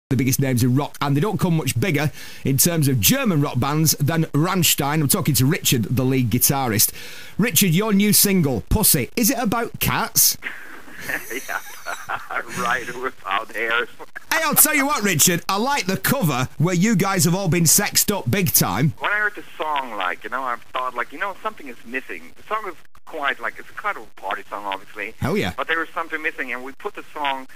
the biggest names in rock, and they don't come much bigger in terms of German rock bands than Rammstein. I'm talking to Richard, the lead guitarist. Richard, your new single, Pussy, is it about cats? Yeah, right, without hairs. Hey, I'll tell you what, Richard, I like the cover where you guys have all been sexed up big time. When I heard the song, I thought, something is missing. The song is quite, it's kind of a party song, obviously. Oh, yeah. But there was something missing, and we played the song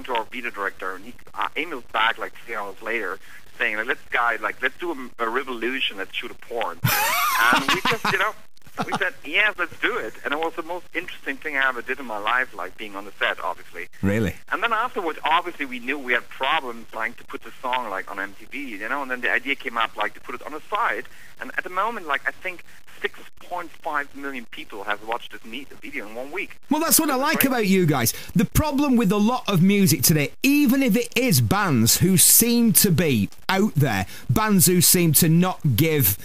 to our video director, and he emailed back, 3 hours later, saying, let's do a revolution, let's shoot a porn. And we just, we said, yes, let's do it. And it was the most interesting thing I ever did in my life, being on the set, obviously. Really? And then afterwards, obviously, we knew we had problems, to put the song, on MTV, and then the idea came up, to put it on the side. And at the moment, I think 6.5 million people have watched this video in 1 week. Well, that's what I like about you guys. The problem with a lot of music today, even if it is bands who seem to be out there, bands who seem to not give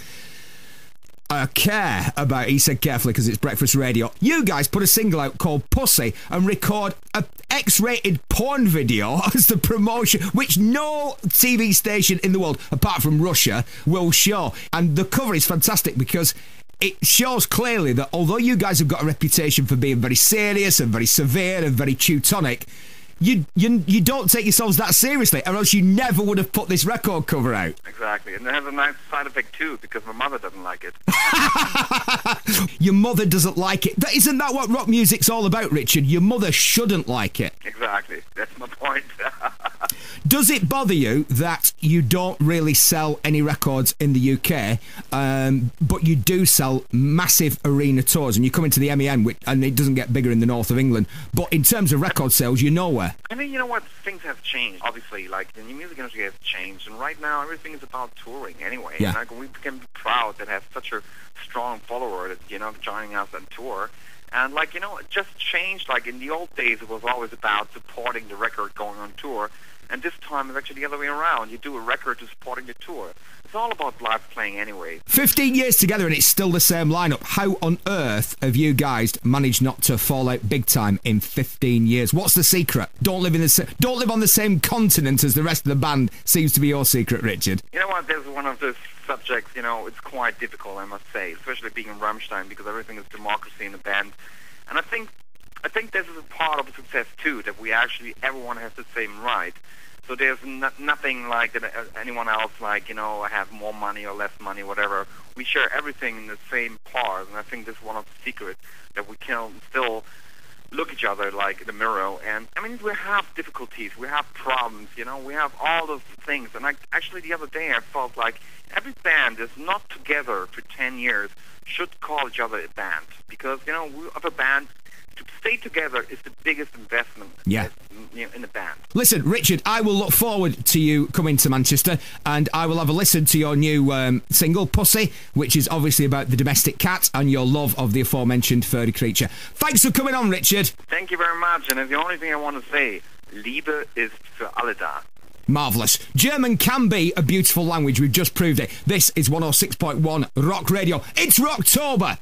a care about, he said carefully because it's breakfast radio, you guys put a single out called Pussy and record a X-rated porn video as the promotion, which no TV station in the world apart from Russia will show. And the cover is fantastic because it shows clearly that although you guys have got a reputation for being very serious and very severe and very Teutonic, you don't take yourselves that seriously, or else you never would have put this record cover out. Exactly, and it has a nice side effect too, because my mother doesn't like it. Your mother doesn't like it. Isn't that what rock music's all about, Richard? Your mother shouldn't like it. Exactly, that's my point. Does it bother you that you don't really sell any records in the UK, but you do sell massive arena tours, and you come into the MEN, and it doesn't get bigger in the north of England, but in terms of record sales, you're nowhere? I mean, you know what? Things have changed, obviously. The music industry has changed, and right now everything is about touring anyway. Yeah. And we can be proud that have such a strong follower that, joining us on tour. And, it just changed. In the old days, it was always about supporting the record going on tour. And this time, it's actually the other way around. You do a record to supporting the tour. It's all about live playing anyway. 15 years together and it's still the same lineup. How on earth have you guys managed not to fall out big time in 15 years? What's the secret? Don't live on the same continent as the rest of the band seems to be your secret, Richard. You know what? There's one of those subjects, it's quite difficult, I must say, especially being in Rammstein, because everything is democracy in the band. And I think this is a part of the success too, that everyone has the same right. So there's nothing like that anyone else, have more money or less money, whatever. We share everything in the same part, and I think this is one of the secrets, that we can still look each other in the mirror. And I mean, we have difficulties, we have problems, we have all those things. And actually the other day I felt like every band that's not together for 10 years should call each other a band, because we have a band. To stay together is the biggest investment in the band. Listen, Richard, I will look forward to you coming to Manchester, and I will have a listen to your new single, Pussy, which is obviously about the domestic cat and your love of the aforementioned furry creature. Thanks for coming on, Richard. Thank you very much, and the only thing I want to say, Liebe ist für alle da. Marvellous. German can be a beautiful language, we've just proved it. This is 106.1 Rock Radio. It's Rocktober!